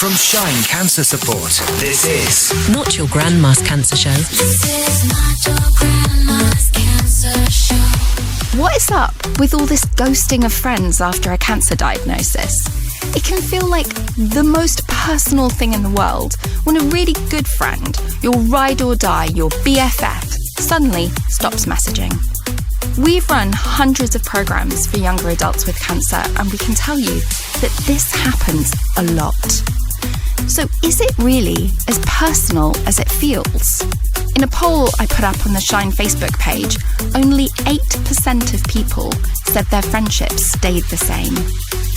From Shine Cancer Support, this is Not Your Grandma's Cancer Show. This is not your grandma's cancer show. What is up with all this ghosting of friends after a cancer diagnosis? It can feel like the most personal thing in the world when a really good friend, your ride or die, your BFF, suddenly stops messaging. We've run hundreds of programs for younger adults with cancer, and we can tell you that this happens a lot. So is it really as personal as it feels? In a poll I put up on the Shine Facebook page, only 8% of people said their friendships stayed the same.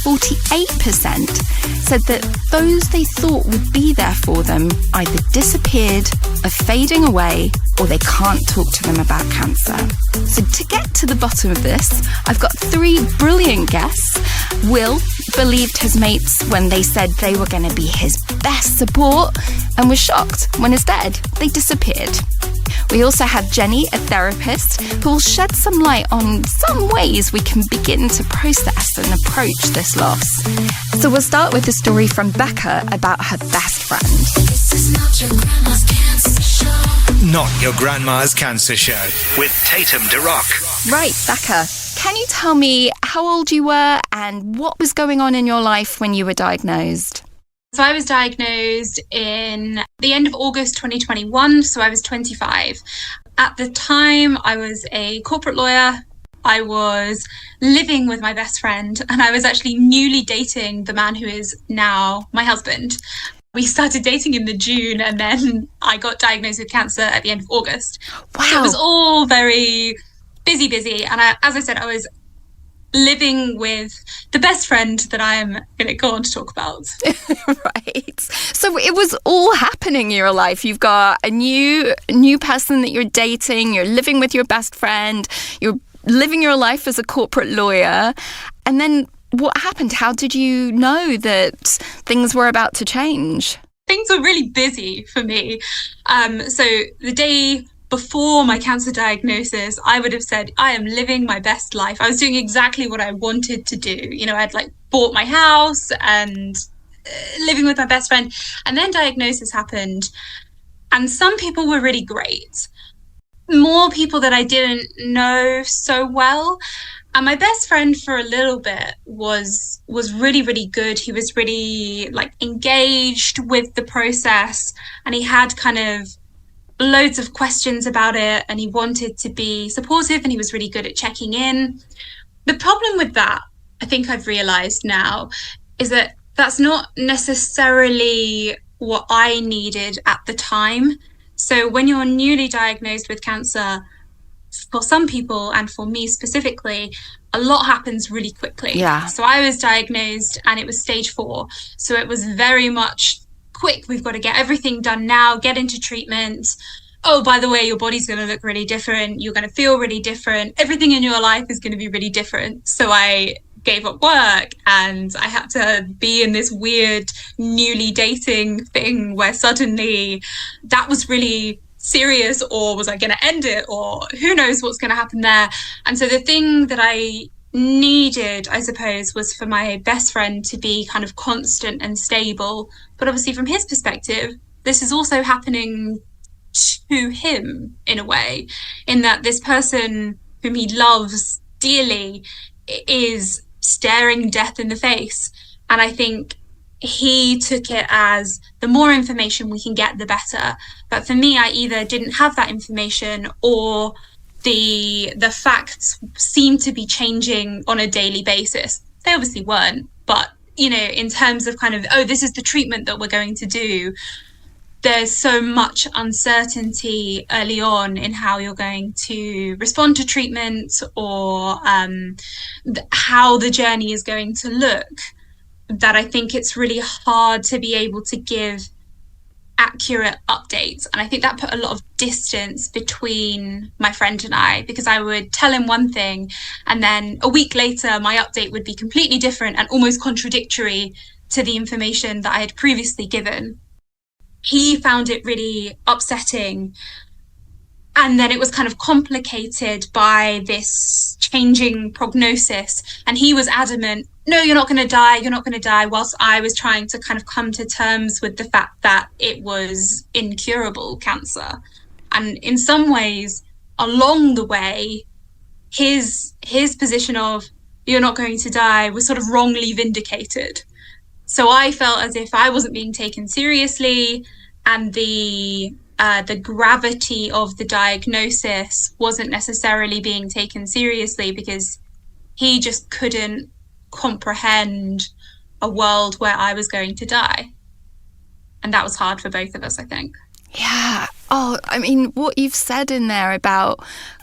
48% said that those they thought would be there for them either disappeared, are fading away, or they can't talk to them about cancer. So to get to the bottom of this, I've got three brilliant guests. Will believed his mates when they said they were going to be his best support and was shocked when instead they disappeared. We also had Jenny, a therapist, who will shed some light on some ways we can begin to process and approach this loss. So we'll start with a story from Becca about her best friend. This is not your grandma's cancer show. Not Your Grandma's Cancer Show with Tatum DeRock. Right, Becca, can you tell me how old you were and what was going on in your life when you were diagnosed? So I was diagnosed in the end of August 2021, so I was 25. At the time, I was a corporate lawyer. I was living with my best friend, and I was actually newly dating the man who is now my husband. We started dating in the June, and then I got diagnosed with cancer at the end of August. Wow. So it was all very busy. And as I said, I was living with the best friend that I am going to go on to talk about. Right. So it was all happening in your life. You've got a new person that you're dating, you're living with your best friend, you're living your life as a corporate lawyer. And then what happened? How did you know that things were about to change? Things were really busy for me. So the day before my cancer diagnosis, I would have said, I am living my best life. I was doing exactly what I wanted to do. You know, I'd bought my house and living with my best friend. And then diagnosis happened. And some people were really great. More people that I didn't know so well. And my best friend for a little bit was really, really good. He was really engaged with the process, and he had kind of loads of questions about it, and he wanted to be supportive, and he was really good at checking in. The problem with that, I think I've realized now, is that that's not necessarily what I needed at the time. So when you're newly diagnosed with cancer, for some people, and for me specifically, a lot happens really quickly. Yeah. So I was diagnosed and it was stage 4. So it was very much quick. We've got to get everything done now, get into treatment. Oh, by the way, your body's going to look really different. You're going to feel really different. Everything in your life is going to be really different. So I gave up work and I had to be in this weird newly dating thing where suddenly that was really serious, or was I going to end it, or who knows what's going to happen there. And so the thing that I needed, I suppose, was for my best friend to be kind of constant and stable. But obviously from his perspective, this is also happening to him in a way, in that this person whom he loves dearly is staring death in the face. And I think he took it as the more information we can get, the better. But for me, I either didn't have that information, or the facts seemed to be changing on a daily basis. They obviously weren't, but in terms of kind of, this is the treatment that we're going to do, there's so much uncertainty early on in how you're going to respond to treatment, or how the journey is going to look, that I think it's really hard to be able to give accurate updates. And I think that put a lot of distance between my friend and I, because I would tell him one thing and then a week later my update would be completely different and almost contradictory to the information that I had previously given. He found it really upsetting. And then it was kind of complicated by this changing prognosis. And he was adamant, no, you're not going to die, you're not going to die, whilst I was trying to kind of come to terms with the fact that it was incurable cancer. And in some ways, along the way, his position of you're not going to die was sort of wrongly vindicated. So I felt as if I wasn't being taken seriously, and the gravity of the diagnosis wasn't necessarily being taken seriously because he just couldn't comprehend a world where I was going to die. And that was hard for both of us, I think. Yeah. Oh, I mean, what you've said in there about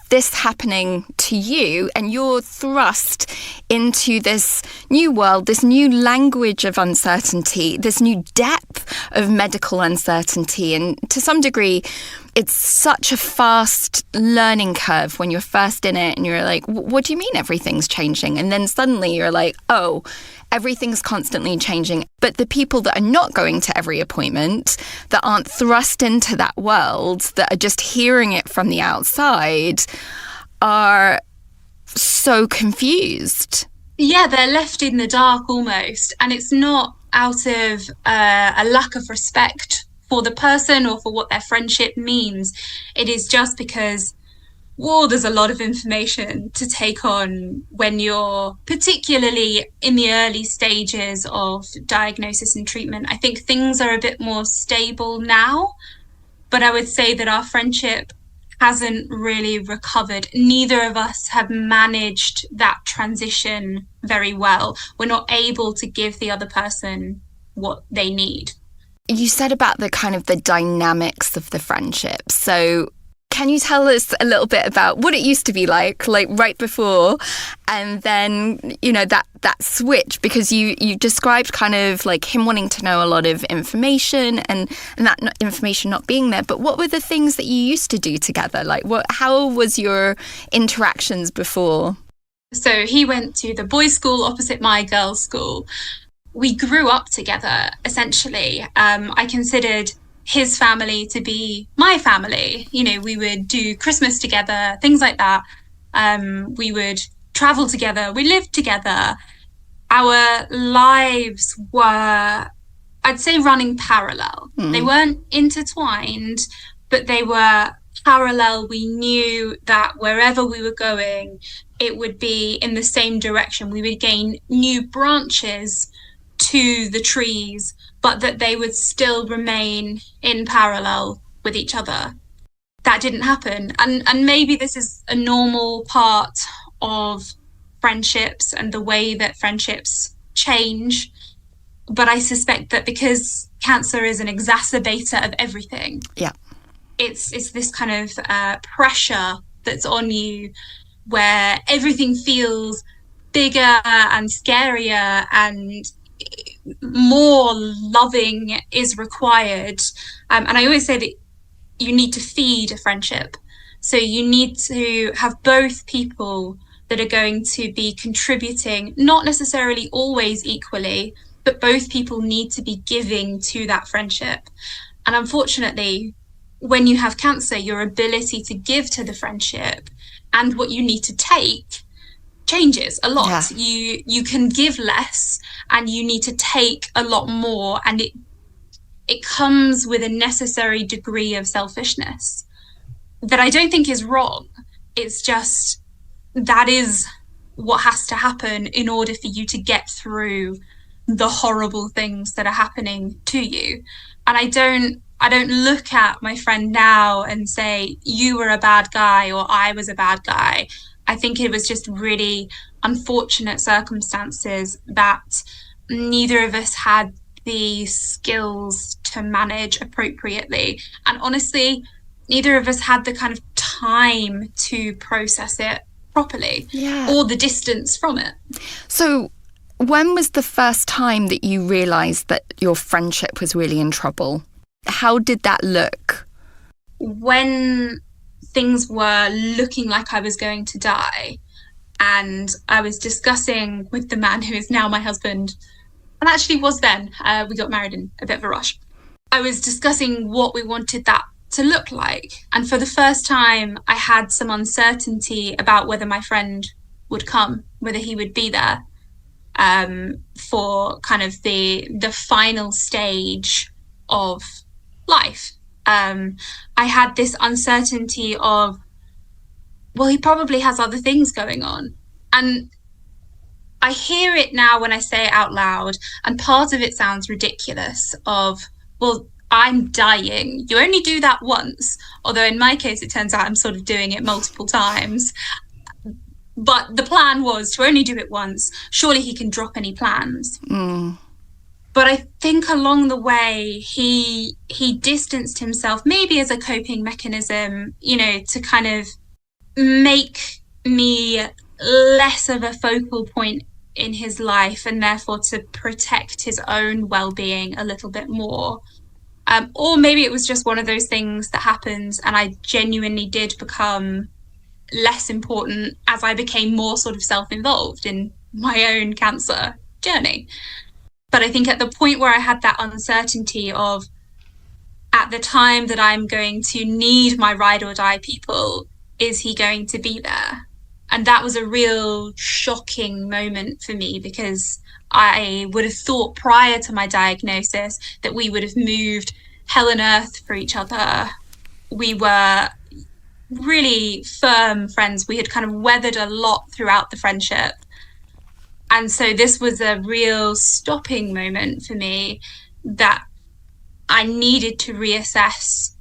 this happening to you and you're thrust into this new world, this new language of uncertainty, this new depth of medical uncertainty. And to some degree, it's such a fast learning curve when you're first in it and you're like, what do you mean everything's changing? And then suddenly you're like, oh, everything's constantly changing. But the people that are not going to every appointment, that aren't thrust into that world, that are just hearing it from the outside, are so confused. Yeah, they're left in the dark almost. And it's not out of a lack of respect for the person or for what their friendship means. It is just because, well, there's a lot of information to take on when you're particularly in the early stages of diagnosis and treatment. I think things are a bit more stable now, but I would say that our friendship hasn't really recovered. Neither of us have managed that transition very well. We're not able to give the other person what they need. You said about the kind of the dynamics of the friendship. So can you tell us a little bit about what it used to be like right before, and then, you know, that switch? Because you described kind of like him wanting to know a lot of information and that information not being there. But what were the things that you used to do together? Like, how was your interactions before? So he went to the boys' school opposite my girls' school. We grew up together, essentially. I considered his family to be my family. You know, we would do Christmas together, things like that. We would travel together. We lived together. Our lives were, I'd say, running parallel. They weren't intertwined, but they were parallel. We knew that wherever we were going, it would be in the same direction. We would gain new branches to the trees, but that they would still remain in parallel with each other. That didn't happen. And maybe this is a normal part of friendships and the way that friendships change. But I suspect that because cancer is an exacerbator of everything, it's this kind of pressure that's on you where everything feels bigger and scarier and more loving is required. And I always say that you need to feed a friendship. So you need to have both people that are going to be contributing, not necessarily always equally, but both people need to be giving to that friendship. And unfortunately, when you have cancer, your ability to give to the friendship and what you need to take changes a lot. Yeah. You can give less and you need to take a lot more, and it comes with a necessary degree of selfishness that I don't think is wrong. It's just that is what has to happen in order for you to get through the horrible things that are happening to you. And I don't look at my friend now and say, you were a bad guy or I was a bad guy. I think it was just really unfortunate circumstances that neither of us had the skills to manage appropriately. And honestly, neither of us had the kind of time to process it properly, or the distance from it. So when was the first time that you realised that your friendship was really in trouble? How did that look? When things were looking like I was going to die, and I was discussing with the man who is now my husband, and actually was then, we got married in a bit of a rush. I was discussing what we wanted that to look like. And for the first time, I had some uncertainty about whether my friend would come, whether he would be there. for kind of the final stage of life. I had this uncertainty of, well, he probably has other things going on. And I hear it now when I say it out loud, and part of it sounds ridiculous of, well, I'm dying. You only do that once. Although in my case, it turns out I'm sort of doing it multiple times. But the plan was to only do it once. Surely he can drop any plans. But I think along the way, he distanced himself, maybe as a coping mechanism, you know, to kind of make me less of a focal point in his life, and therefore to protect his own well-being a little bit more. Or maybe it was just one of those things that happens, and I genuinely did become less important as I became more sort of self-involved in my own cancer journey. But I think at the point where I had that uncertainty of, at the time that I'm going to need my ride or die people, is he going to be there? And that was a real shocking moment for me, because I would have thought prior to my diagnosis that we would have moved hell and earth for each other. We were really firm friends. We had kind of weathered a lot throughout the friendship. And so this was a real stopping moment for me, that I needed to reassess,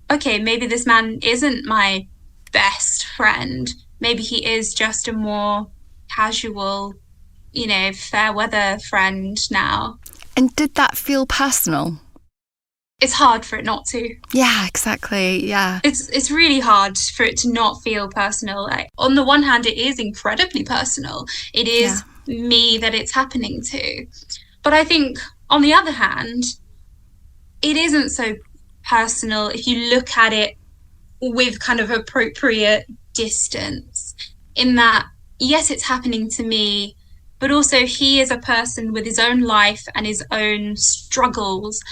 okay, maybe this man isn't my best friend. Maybe he is just a more casual, you know, fair weather friend now. And did that feel personal? It's hard for it not to. Yeah, exactly. Yeah. It's really hard for it to not feel personal. Like, on the one hand, it is incredibly personal. It is me that it's happening to. But I think on the other hand, it isn't so personal if you look at it with kind of appropriate distance, in that, yes, it's happening to me, but also he is a person with his own life and his own struggles.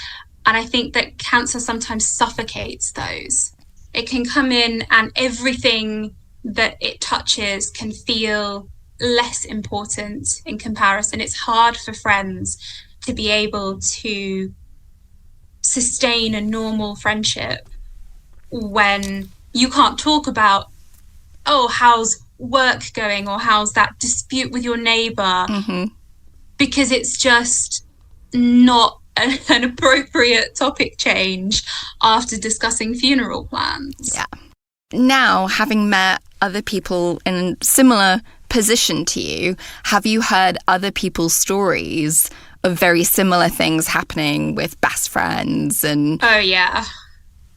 And I think that cancer sometimes suffocates those. It can come in and everything that it touches can feel less important in comparison. It's hard for friends to be able to sustain a normal friendship when you can't talk about, oh, how's work going, or how's that dispute with your neighbor, because it's just not an appropriate topic change after discussing funeral plans. Yeah. Now, having met other people in a similar position to you, have you heard other people's stories of very similar things happening with best friends? And Oh, yeah.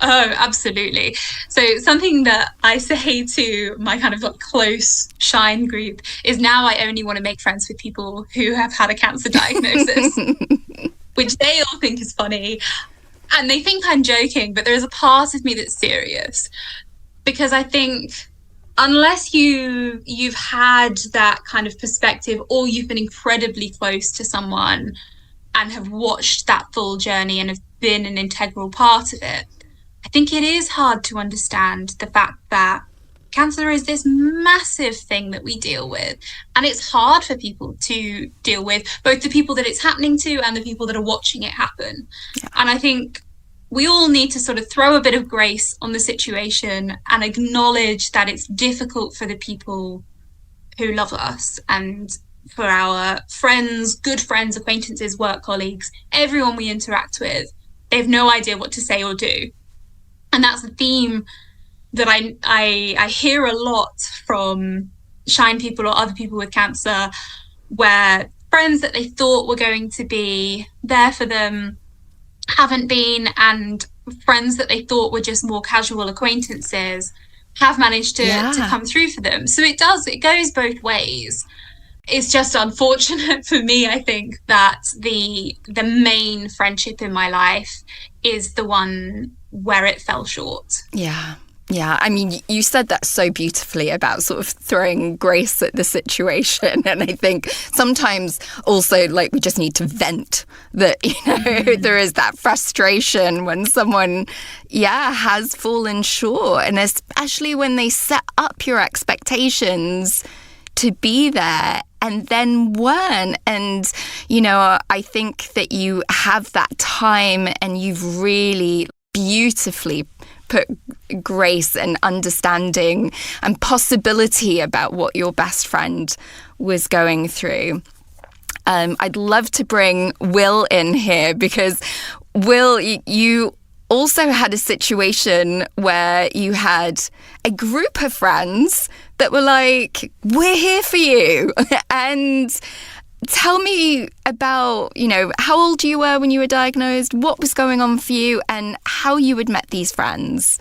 Oh, absolutely. So something that I say to my kind of like close Shine group is, now I only want to make friends with people who have had a cancer diagnosis, which they all think is funny. And they think I'm joking, but there is a part of me that's serious, because I think unless you've had that kind of perspective, or you've been incredibly close to someone and have watched that full journey and have been an integral part of it, I think it is hard to understand the fact that cancer is this massive thing that we deal with. And it's hard for people to deal with, both the people that it's happening to and the people that are watching it happen. Yeah. And I think we all need to sort of throw a bit of grace on the situation and acknowledge that it's difficult for the people who love us, and for our friends, good friends, acquaintances, work colleagues, everyone we interact with. They have no idea what to say or do. And that's a theme that I hear a lot from Shine people or other people with cancer, where friends that they thought were going to be there for them haven't been, and friends that they thought were just more casual acquaintances have managed to come through for them. So it goes both ways. It's just unfortunate for me, I think, that the main friendship in my life is the one where it fell short. Yeah. Yeah, I mean, you said that so beautifully about sort of throwing grace at the situation. And I think sometimes also, like, we just need to vent that, you know, there is that frustration when someone, has fallen short. And especially when they set up your expectations to be there and then weren't. And, I think that you have that time and you've really beautifully put grace and understanding and possibility about what your best friend was going through. I'd love to bring Will in here because, Will, you also had a situation where you had a group of friends that were like, we're here for you. And tell me about, how old you were when you were diagnosed, what was going on for you, and how you had met these friends.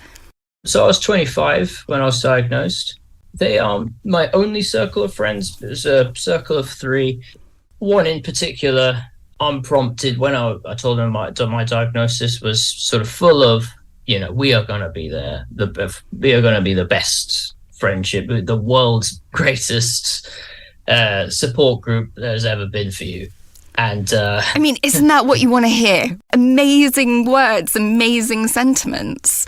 So I was 25 when I was diagnosed. They are my only circle of friends. It was a circle of 3. One in particular, unprompted, when I told them my diagnosis, was sort of full of, we are going to be there. We are going to be the best friendship, the world's greatest support group there's ever been for you. And isn't that what you want to hear? Amazing words, amazing sentiments.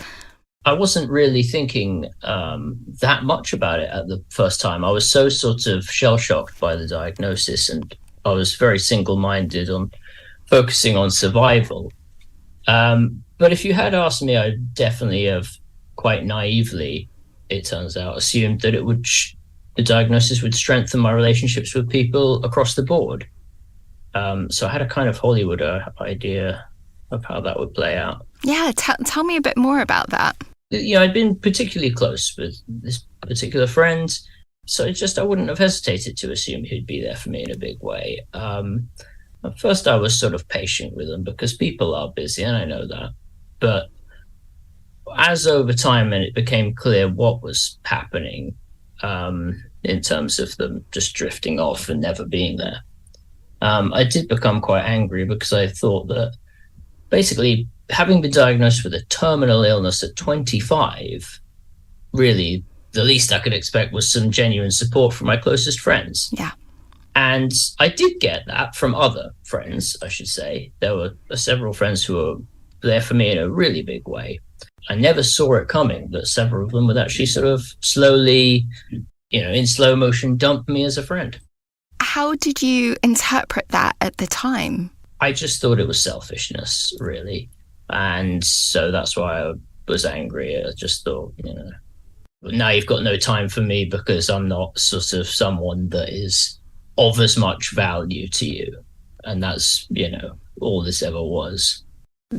I wasn't really thinking that much about it at the first time. I was so sort of shell-shocked by the diagnosis, and I was very single-minded on focusing on survival. But if you had asked me, I definitely have quite naively, it turns out, assumed that the diagnosis would strengthen my relationships with people across the board. So I had a kind of Hollywood idea of how that would play out. Yeah, tell me a bit more about that. I'd been particularly close with this particular friend, so I wouldn't have hesitated to assume he'd be there for me in a big way. At first, I was sort of patient with them because people are busy, and I know that. But as over time, and it became clear what was happening in terms of them just drifting off and never being there, I did become quite angry because I thought that basically having been diagnosed with a terminal illness at 25, really the least I could expect was some genuine support from my closest friends. Yeah. And I did get that from other friends, I should say. There were several friends who were there for me in a really big way. I never saw it coming that several of them would actually sort of slowly, in slow motion, dump me as a friend. How did you interpret that at the time? I just thought it was selfishness, really. And so that's why I was angry. I just thought, now you've got no time for me because I'm not sort of someone that is of as much value to you. And that's, all this ever was.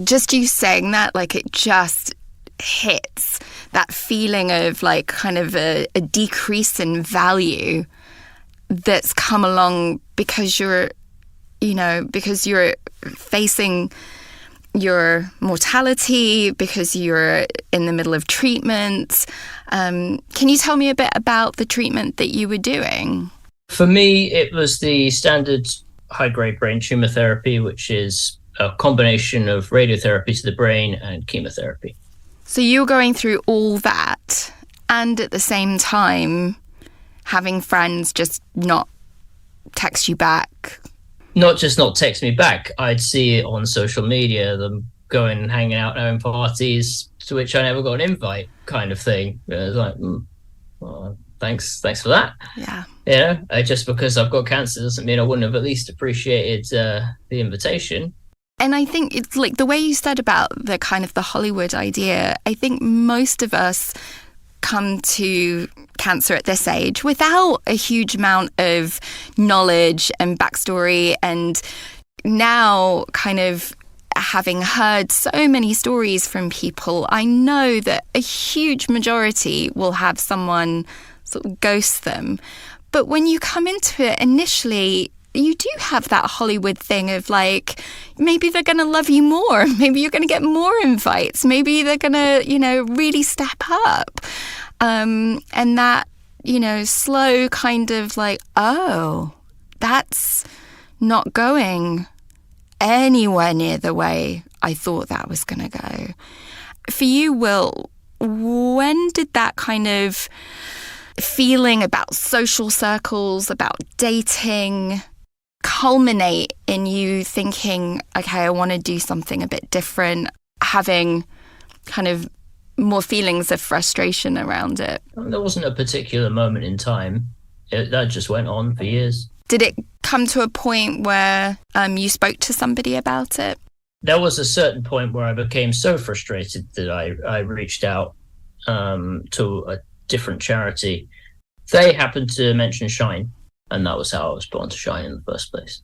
Just you saying that, it just hits that feeling of kind of a decrease in value that's come along because you're facing your mortality, because you're in the middle of treatment. Can you tell me a bit about the treatment that you were doing? For me, it was the standard high-grade brain tumor therapy, which is a combination of radiotherapy to the brain and chemotherapy. So you were going through all that, and at the same time having friends just not text you back. Not just not text me back. I'd see it on social media, them going and hanging out, having parties to which I never got an invite, kind of thing. It was like, well, thanks for that. Yeah. Just because I've got cancer doesn't mean I wouldn't have at least appreciated the invitation. And I think it's the way you said about the kind of the Hollywood idea. I think most of us come to cancer at this age without a huge amount of knowledge and backstory, and now kind of having heard so many stories from people, I know that a huge majority will have someone sort of ghost them. But when you come into it initially, you do have that Hollywood thing of maybe they're going to love you more. Maybe you're going to get more invites. Maybe they're going to, really step up. And that, slow kind of oh, that's not going anywhere near the way I thought that was going to go. For you, Will, when did that kind of feeling about social circles, about dating, culminate in you thinking, okay, I want to do something a bit different, having kind of more feelings of frustration around it? There wasn't a particular moment in time. That just went on for years. Did it come to a point where you spoke to somebody about it? There was a certain point where I became so frustrated that I reached out to a different charity. They happened to mention Shine, and that was how I was put onto Shine in the first place.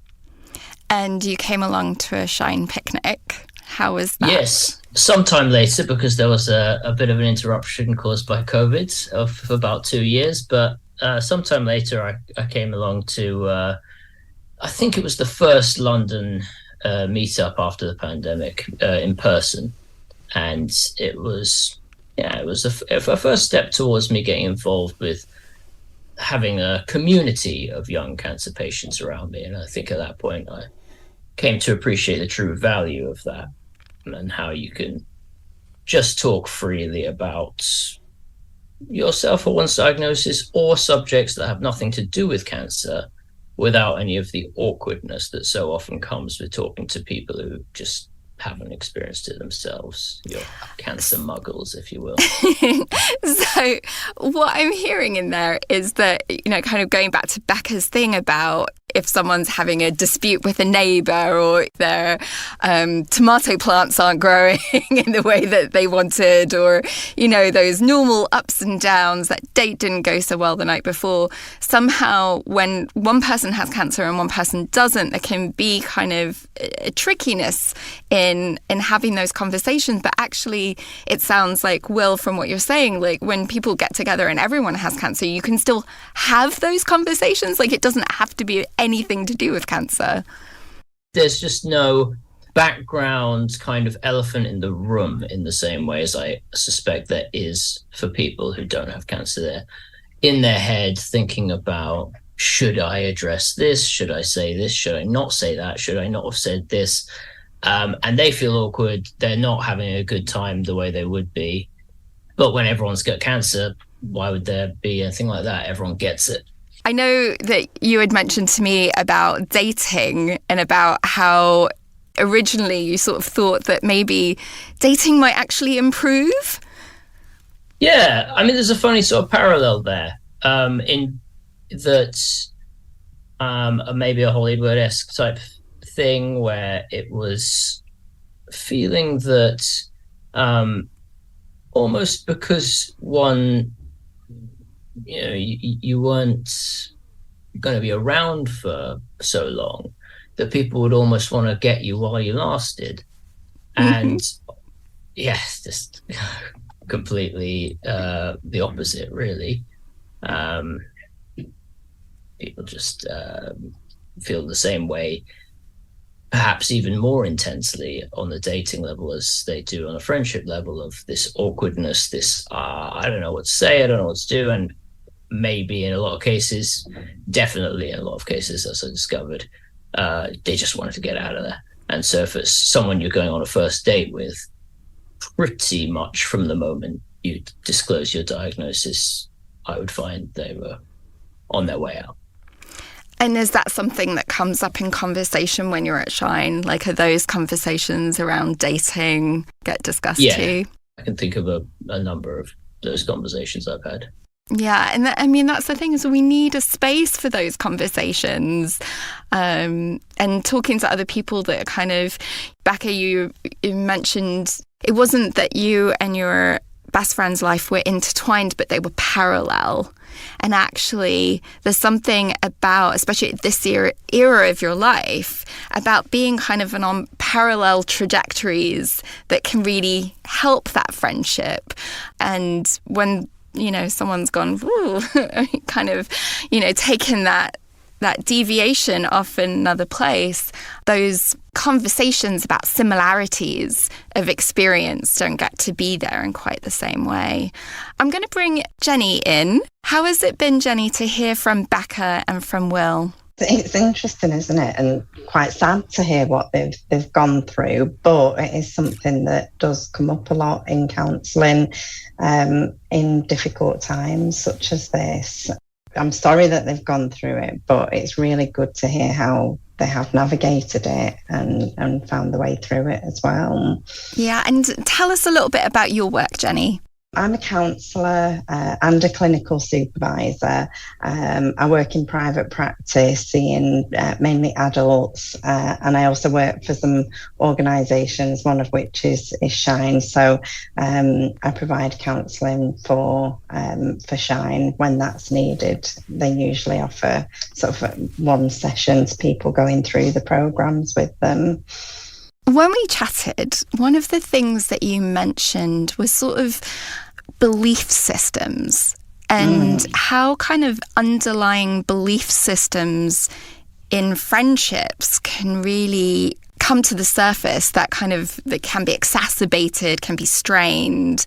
And you came along to a Shine picnic. How was that? Yes, sometime later, because there was a bit of an interruption caused by COVID of about 2 years. But sometime later, I came along to, I think it was the first London meetup after the pandemic in person. And it was a first step towards me getting involved with having a community of young cancer patients around me. And I think at that point, I came to appreciate the true value of that and how you can just talk freely about yourself or one's diagnosis or subjects that have nothing to do with cancer without any of the awkwardness that so often comes with talking to people who just haven't experienced it themselves. Your cancer muggles, if you will. So what I'm hearing in there is that, kind of going back to Becca's thing about if someone's having a dispute with a neighbour or their tomato plants aren't growing in the way that they wanted, or, those normal ups and downs, that date didn't go so well the night before. Somehow when one person has cancer and one person doesn't, there can be kind of a trickiness in having those conversations. But actually, it sounds like, Will, from what you're saying, like when people get together and everyone has cancer, you can still have those conversations. Like, it doesn't have to be anything to do with cancer. There's just no background kind of elephant in the room in the same way as I suspect there is for people who don't have cancer. They're in their head thinking about, should I address this? Should I say this? Should I not say that? Should I not have said this? And they feel awkward. They're not having a good time the way they would be. But when everyone's got cancer, why would there be anything like that? Everyone gets it. I know that you had mentioned to me about dating and about how originally you sort of thought that maybe dating might actually improve. Yeah, I mean, there's a funny sort of parallel there in that maybe a Hollywood-esque type thing where it was feeling that almost because one, you weren't going to be around for so long, that people would almost want to get you while you lasted. And yes, just completely the opposite, really. People just feel the same way, perhaps even more intensely on the dating level as they do on a friendship level, of this awkwardness, this, I don't know what to say, I don't know what to do. And maybe in a lot of cases, definitely in a lot of cases, as I discovered, they just wanted to get out of there. And so if it's someone you're going on a first date with, pretty much from the moment you disclose your diagnosis, I would find they were on their way out. And is that something that comes up in conversation when you're at Shine? Like, are those conversations around dating get discussed too? I can think of a number of those conversations I've had. Yeah, and that's the thing, is we need a space for those conversations, and talking to other people that are kind of, Becca, you mentioned it wasn't that you and your best friend's life were intertwined, but they were parallel. And actually, there's something about, especially at this era of your life, about being kind of on parallel trajectories that can really help that friendship. And when someone's gone, kind of, taken that deviation off in another place, those conversations about similarities of experience don't get to be there in quite the same way. I'm going to bring Jenny in. How has it been, Jenny, to hear from Becca and from Will? It's interesting, isn't it? And quite sad to hear what they've gone through, but it is something that does come up a lot in counselling in difficult times such as this. I'm sorry that they've gone through it, but it's really good to hear how they have navigated it and found the way through it as well. Yeah, and tell us a little bit about your work, Jenny. I'm a counsellor and a clinical supervisor. I work in private practice, seeing mainly adults, and I also work for some organisations, one of which is Shine. So I provide counselling for Shine when that's needed. They usually offer sort of one session to people going through the programmes with them. When we chatted, one of the things that you mentioned was sort of belief systems and how kind of underlying belief systems in friendships can really come to the surface that can be exacerbated, can be strained.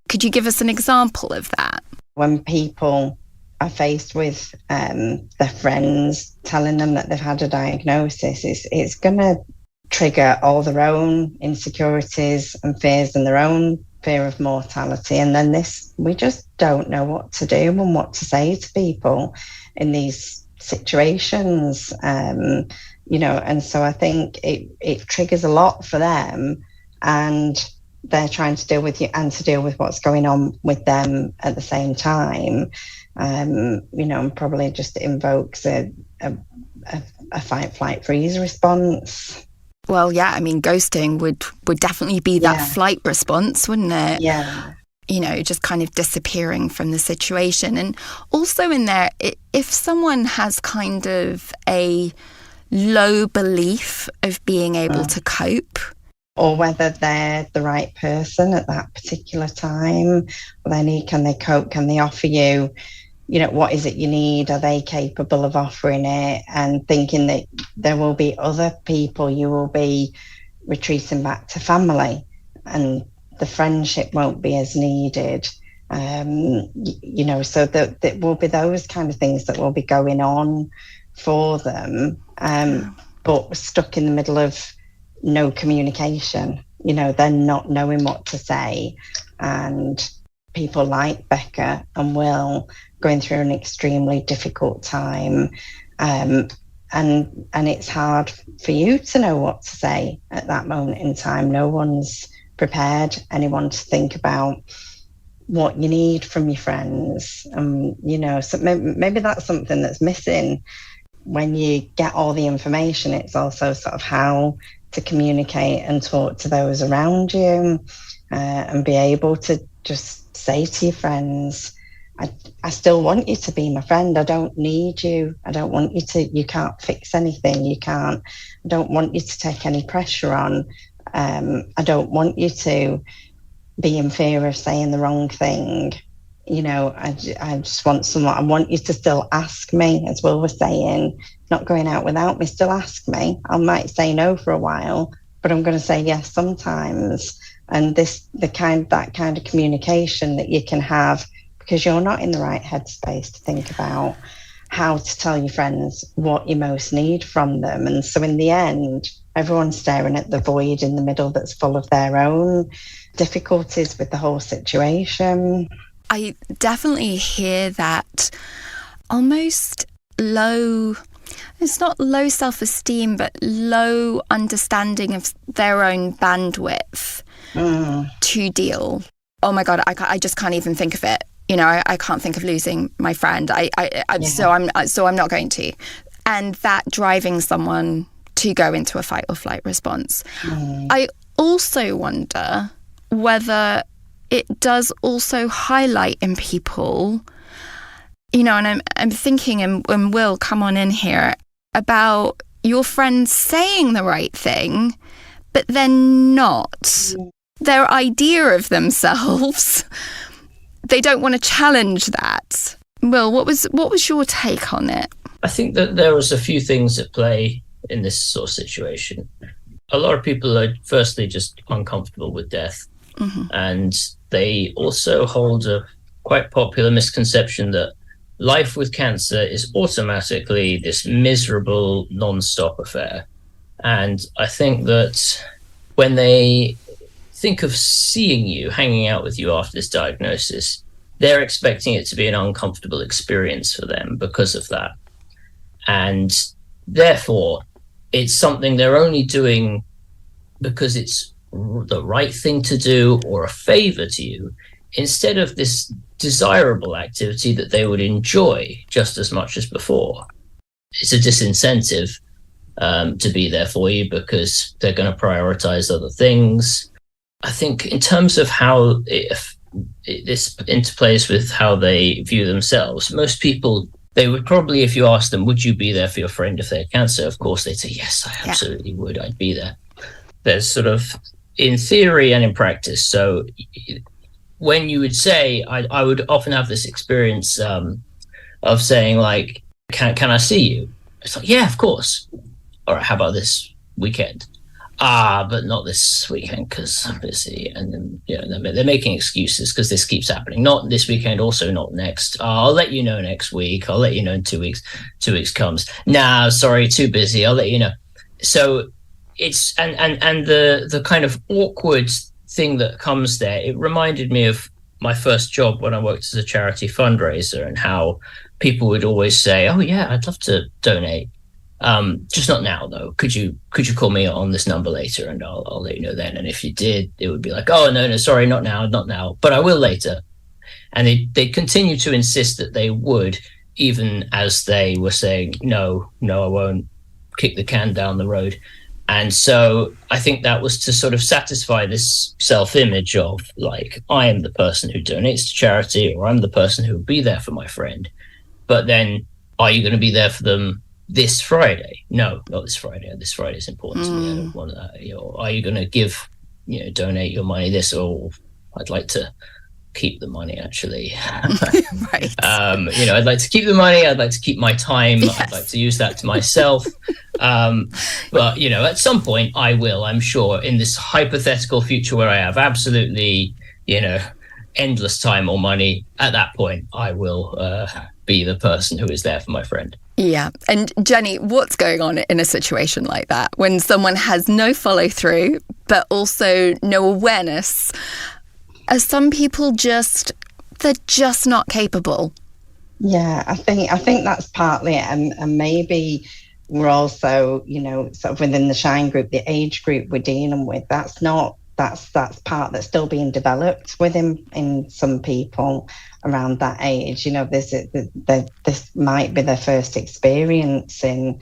Could you give us an example of that? When people are faced with their friends telling them that they've had a diagnosis, it's going to trigger all their own insecurities and fears and their own fear of mortality. And then we just don't know what to do and what to say to people in these situations. And so I think it triggers a lot for them, and they're trying to deal with you and to deal with what's going on with them at the same time. And probably just invokes a fight, flight, freeze response. Well, yeah, I mean, ghosting would definitely be that flight response, wouldn't it? Yeah. Just kind of disappearing from the situation. And also in there, if someone has kind of a low belief of being able to cope, or whether they're the right person at that particular time, can they cope? Can they offer you, what is it you need? Are they capable of offering it? And thinking that there will be other people, you will be retreating back to family and the friendship won't be as needed. So that will be those kind of things that will be going on for them, but stuck in the middle of no communication. They're not knowing what to say. And people like Becca and Will going through an extremely difficult time, and it's hard for you to know what to say at that moment in time. No one's prepared anyone to think about what you need from your friends. So maybe that's something that's missing when you get all the information. It's also sort of how to communicate and talk to those around you, and be able to just say to your friends, I still want you to be my friend. I don't need you. I don't want you can't fix anything. I don't want you to take any pressure on. I don't want you to be in fear of saying the wrong thing. I just want someone, I want you to still ask me, as Will was saying, not going out without me, still ask me. I might say no for a while, but I'm going to say yes sometimes. And that kind of communication that you can have, because you're not in the right headspace to think about how to tell your friends what you most need from them. And so in the end, everyone's staring at the void in the middle that's full of their own difficulties with the whole situation. I definitely hear that almost low, it's not low self-esteem, but low understanding of their own bandwidth to deal. Oh my God, I just can't even think of it. I can't think of losing my friend. So I'm not going to. And that driving someone to go into a fight or flight response. I also wonder whether it does also highlight in people, and I'm thinking, and Will, come on in here, about your friends saying the right thing, but then not. Their idea of themselves, they don't want to challenge that. Will, what was your take on it? I think that there was a few things at play in this sort of situation. A lot of people are firstly just uncomfortable with death. And they also hold a quite popular misconception that life with cancer is automatically this miserable, non-stop affair. And I think that when they think of seeing you, hanging out with you after this diagnosis, they're expecting it to be an uncomfortable experience for them because of that. And therefore, it's something they're only doing because it's the right thing to do or a favor to you, instead of this desirable activity that they would enjoy just as much as before, it's a disincentive to be there for you because they're going to prioritize other things. I think in terms of how this interplays with how they view themselves, most people, they would probably, if you ask them, would you be there for your friend if they had cancer? Of course, they'd say, yes, I absolutely would. I'd be there. There's sort of, in theory and in practice. So when you would say, I would often have this experience of saying, like, can I see you? It's like, yeah, of course. All right, how about this weekend? But not this weekend because I'm busy. And then, they're making excuses because this keeps happening. Not this weekend, also not next. I'll let you know next week. I'll let you know in 2 weeks. 2 weeks comes. Nah, sorry, too busy. I'll let you know. So it's, and the kind of awkward thing that comes there, it reminded me of my first job when I worked as a charity fundraiser and how people would always say, oh yeah, I'd love to donate. Just not now though. Could you call me on this number later and I'll let you know then. And if you did, it would be like, oh no, sorry, not now, but I will later. And they continue to insist that they would, even as they were saying, no, I won't, kick the can down the road. And so I think that was to sort of satisfy this self-image of like, I am the person who donates to charity, or I'm the person who will be there for my friend. But then, are you going to be there for them this Friday? No, not this Friday. This Friday is important to me. I don't want that. Are you going to donate your money this, or I'd like to keep the money actually. Right. I'd like to keep the money. I'd like to keep my time. Yes. I'd like to use that to myself. But at some point I will, I'm sure, in this hypothetical future where I have absolutely, endless time or money, at that point I will be the person who is there for my friend. Yeah. And Jenny, what's going on in a situation like that when someone has no follow through, but also no awareness? Are some people they're just not capable? Yeah, I think that's partly it. And maybe we're also, sort of within the Shine group, the age group we're dealing with, that's part that's still being developed within in some people around that age. This might be their first experience in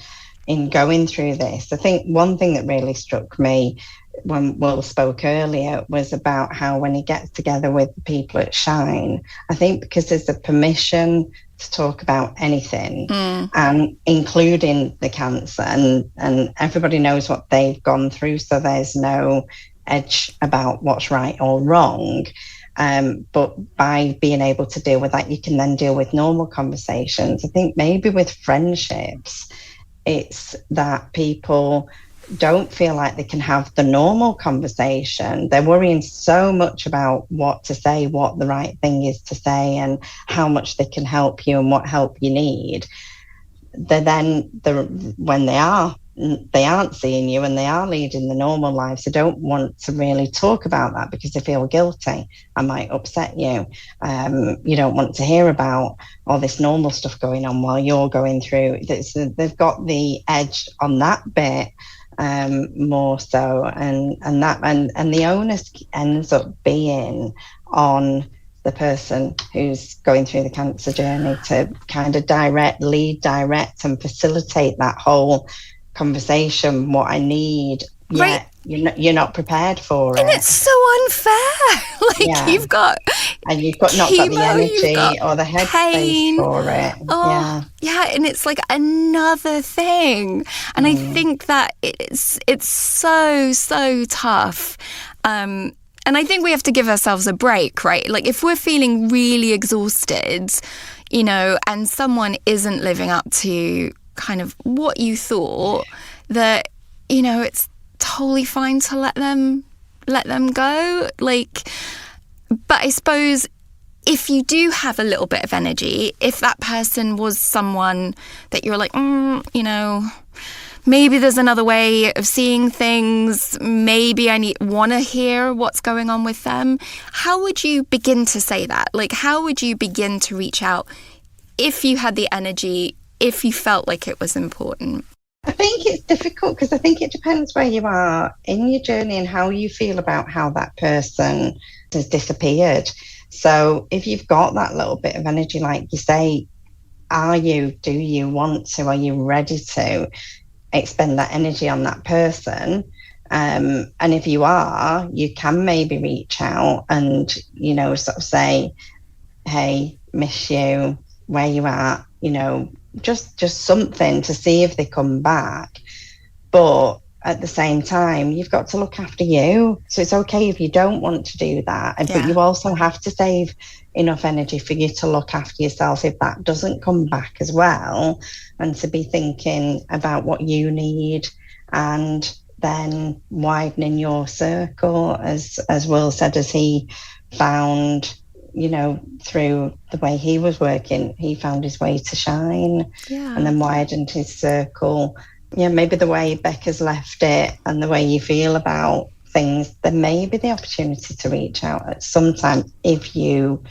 going through this. I think one thing that really struck me when Will spoke earlier was about how when he gets together with the people at Shine, I think because there's a permission to talk about anything, and including the cancer, and everybody knows what they've gone through, so there's no edge about what's right or wrong. But by being able to deal with that, you can then deal with normal conversations. I think maybe with friendships, it's that people don't feel like they can have the normal conversation. They're worrying so much about what to say, what the right thing is to say, and how much they can help you and what help you need. When they aren't seeing you and they are leading the normal lives, they don't want to really talk about that because they feel guilty. I might upset you. You don't want to hear about all this normal stuff going on while you're going through. They've got the edge on that bit more so, and the onus ends up being on the person who's going through the cancer journey to kind of lead, direct and facilitate that whole conversation, what I need. Right. You're not prepared for it. And it's so unfair. You've not got the energy or the headspace for it. Yeah, and it's like another thing. And I think that it's so tough. And I think we have to give ourselves a break, right? Like if we're feeling really exhausted, and someone isn't living up to kind of what you thought, that, it's totally fine to let them go. But I suppose if you do have a little bit of energy, if that person was someone that you're like, maybe there's another way of seeing things, maybe I want to hear what's going on with them, how would you begin to say that? How would you begin to reach out if you had the energy, if you felt like it was important? I think it's difficult because I think it depends where you are in your journey and how you feel about how that person has disappeared. So if you've got that little bit of energy, like you say, do you want to, are you ready to expend that energy on that person? And if you are, you can maybe reach out and, sort of say, hey, miss you, where you at, just something to see if they come back. But at the same time, you've got to look after you. So it's okay if you don't want to do that. But you also have to save enough energy for you to look after yourself if that doesn't come back as well, and to be thinking about what you need and then widening your circle, as Will said, as he found, through the way he was working, he found his way to shine and then widened his circle. Yeah, maybe the way Becca's left it and the way you feel about things, there may be the opportunity to reach out at some time if you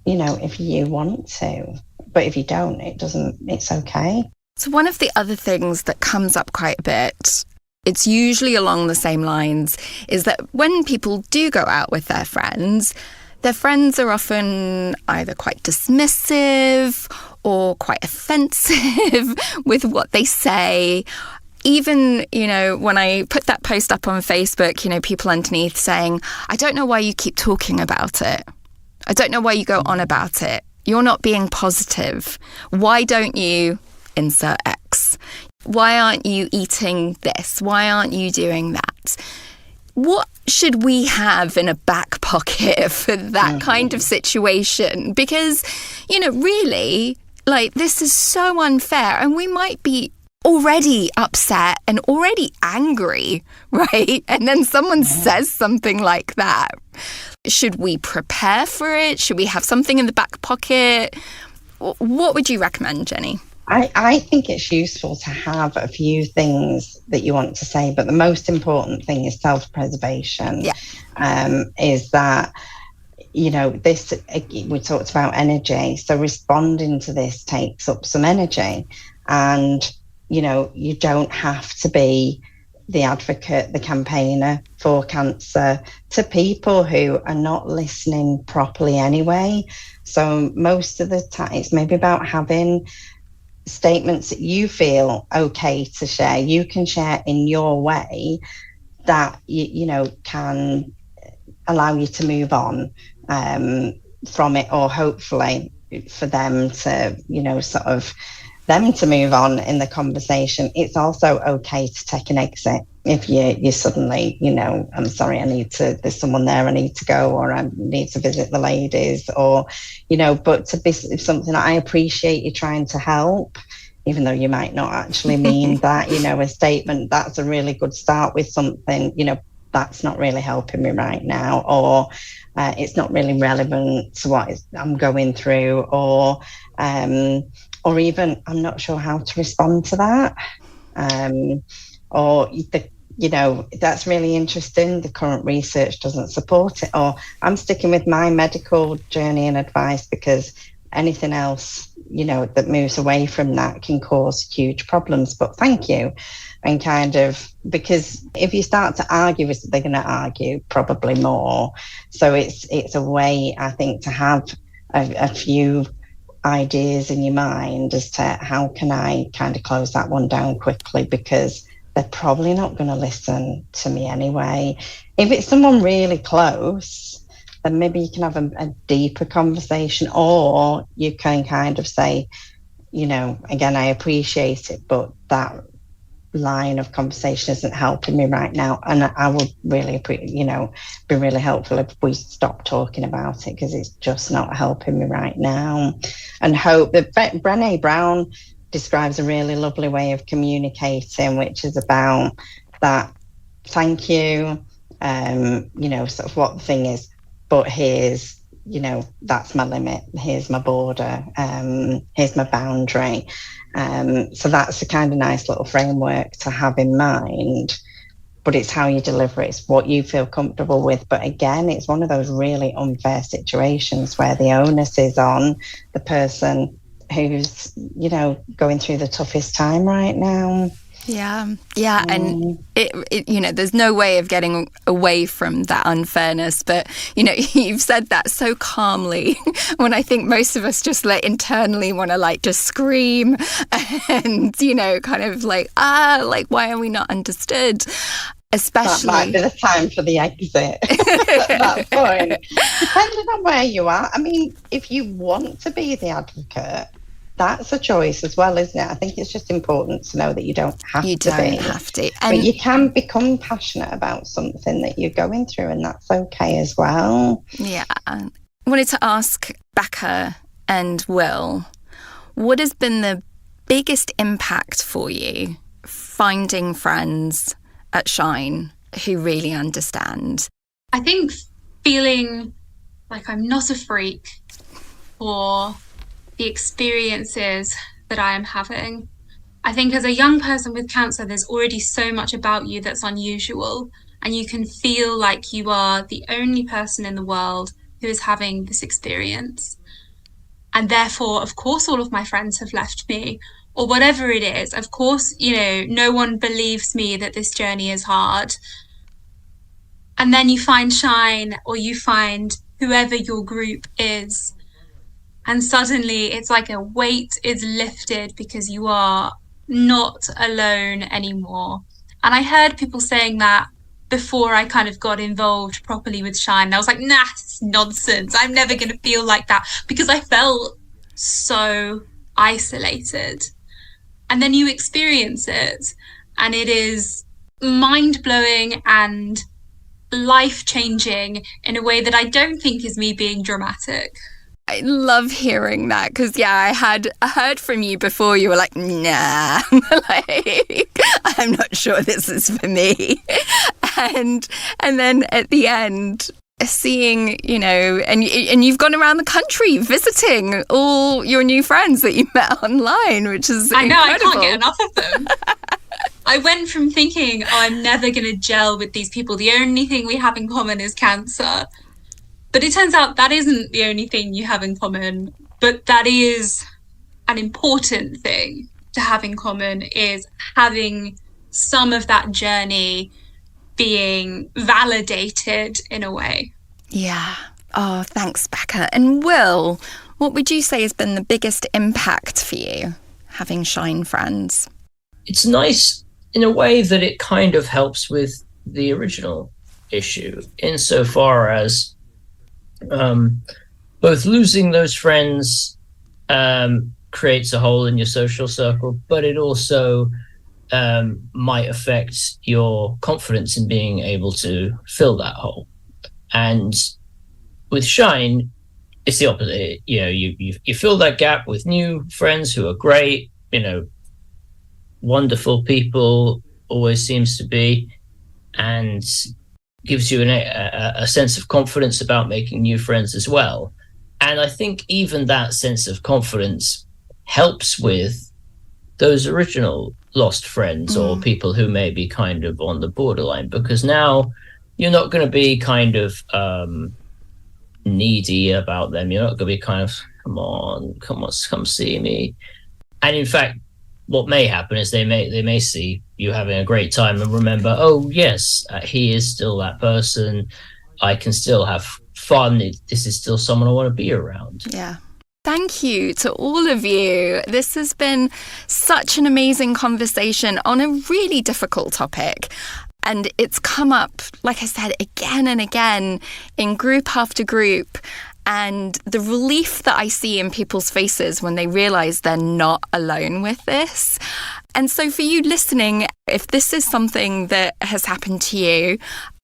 want to. But if you don't, it's okay. So one of the other things that comes up quite a bit, it's usually along the same lines, is that when people do go out with their friends are often either quite dismissive or quite offensive with what they say. Even, when I put that post up on Facebook, people underneath saying, I don't know why you keep talking about it. I don't know why you go on about it. You're not being positive. Why don't you insert X? Why aren't you eating this? Why aren't you doing that? What should we have in a back pocket for that kind of situation? Because, really, this is so unfair, and we might be already upset and already angry, right? And then someone says something like that. Should we prepare for it? Should we have something in the back pocket? What would you recommend, Jenny? I think it's useful to have a few things that you want to say, but the most important thing is self-preservation. Is that, this, we talked about energy, so responding to this takes up some energy. And, you don't have to be the advocate, the campaigner for cancer to people who are not listening properly anyway. So most of the time, it's maybe about having statements that you feel okay to share. You can share in your way that can allow you to move on from it, or hopefully for them to them to move on in the conversation. It's also okay to take an exit if you suddenly, I'm sorry, there's someone there, I need to go, or I need to visit the ladies, or, but to be something that I appreciate you trying to help, even though you might not actually mean that, a statement, that's a really good start with something, that's not really helping me right now, or it's not really relevant to what I'm going through, or even I'm not sure how to respond to that. Or that's really interesting. The current research doesn't support it, or I'm sticking with my medical journey and advice because anything else, that moves away from that can cause huge problems. But thank you. And because if you start to argue, they're going to argue probably more. So it's a way, I think, to have a few ideas in your mind as to how can I kind of close that one down quickly, because they're probably not going to listen to me anyway. If it's someone really close, then maybe you can have a deeper conversation, or you can kind of say, again, I appreciate it, but that line of conversation isn't helping me right now, and I would really be really helpful if we stop talking about it, because it's just not helping me right now. And hope that Brené Brown describes a really lovely way of communicating, which is about that thank you, sort of what the thing is, but here's, that's my limit, here's my border, here's my boundary. So that's a kind of nice little framework to have in mind, but it's how you deliver it, it's what you feel comfortable with. But again, it's one of those really unfair situations where the onus is on the person who's, going through the toughest time right now. Yeah, and it there's no way of getting away from that unfairness. But you've said that so calmly, when I think most of us just internally want to just scream, and kind of why are we not understood? Especially that might be the time for the exit at that point, depending on where you are. I mean, if you want to be the advocate, that's a choice as well, isn't it? I think it's just important to know that you don't have to be. And but you can become passionate about something that you're going through, and that's okay as well. Yeah. I wanted to ask Becca and Will, what has been the biggest impact for you finding friends at Shine who really understand? I think feeling like I'm not a freak for the experiences that I am having. I think as a young person with cancer, there's already so much about you that's unusual, and you can feel like you are the only person in the world who is having this experience. And therefore, of course, all of my friends have left me, or whatever it is. Of course, no one believes me that this journey is hard. And then you find Shine, or you find whoever your group is, and suddenly it's like a weight is lifted because you are not alone anymore. And I heard people saying that before I kind of got involved properly with Shine. And I was like, nah, it's nonsense. I'm never going to feel like that, because I felt so isolated. And then you experience it, and it is mind-blowing and life-changing in a way that I don't think is me being dramatic. I love hearing that, because I heard from you before. You were like, nah, I'm not sure this is for me. And then at the end, seeing, and you've gone around the country visiting all your new friends that you met online, which is incredible. I can't get enough of them. I went from thinking, I'm never going to gel with these people. The only thing we have in common is cancer. But it turns out that isn't the only thing you have in common, but that is an important thing to have in common, is having some of that journey being validated in a way. Yeah. Oh, thanks, Becca. And Will, what would you say has been the biggest impact for you, having Shine friends? It's nice in a way that it kind of helps with the original issue, insofar as both losing those friends creates a hole in your social circle, but it also might affect your confidence in being able to fill that hole. And with Shine, it's the opposite. You fill that gap with new friends who are great, wonderful people, always seems to be, and gives you a sense of confidence about making new friends as well. And I think even that sense of confidence helps with those original lost friends or people who may be kind of on the borderline, because now you're not going to be kind of needy about them. You're not going to be kind of, come see me. And in fact, what may happen is they may see you having a great time and remember, oh yes, he is still that person. I can still have fun. This is still someone I want to be around. Yeah. Thank you to all of you. This has been such an amazing conversation on a really difficult topic. And it's come up, like I said, again and again in group after group. And the relief that I see in people's faces when they realise they're not alone with this. And so for you listening, if this is something that has happened to you,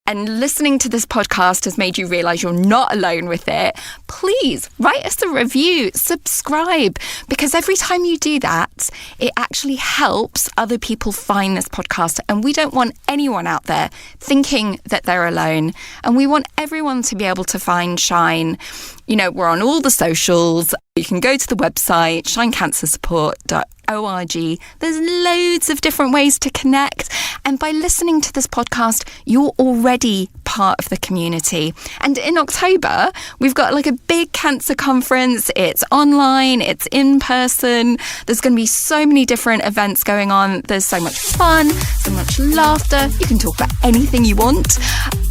and listening to this podcast has made you realise you're not alone with it, please write us a review, subscribe, because every time you do that, it actually helps other people find this podcast. And we don't want anyone out there thinking that they're alone. And we want everyone to be able to find Shine. We're on all the socials. You can go to the website, shinecancersupport.org. There's loads of different ways to connect. And by listening to this podcast, you're already part part of the community. And in October, we've got like a big cancer conference. It's online, it's in person. There's going to be so many different events going on. There's so much fun, so much laughter. You can talk about anything you want.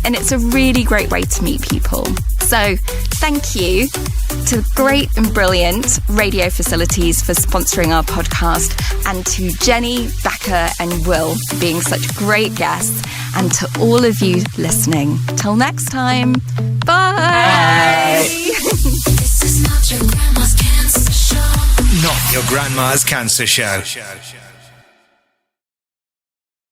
And it's a really great way to meet people. So thank you to Great and Brilliant Radio Facilities for sponsoring our podcast, and to Jenny, Becca and Will for being such great guests, and to all of you listening. Till next time, bye. This is not your grandma's cancer show. Not your grandma's cancer show.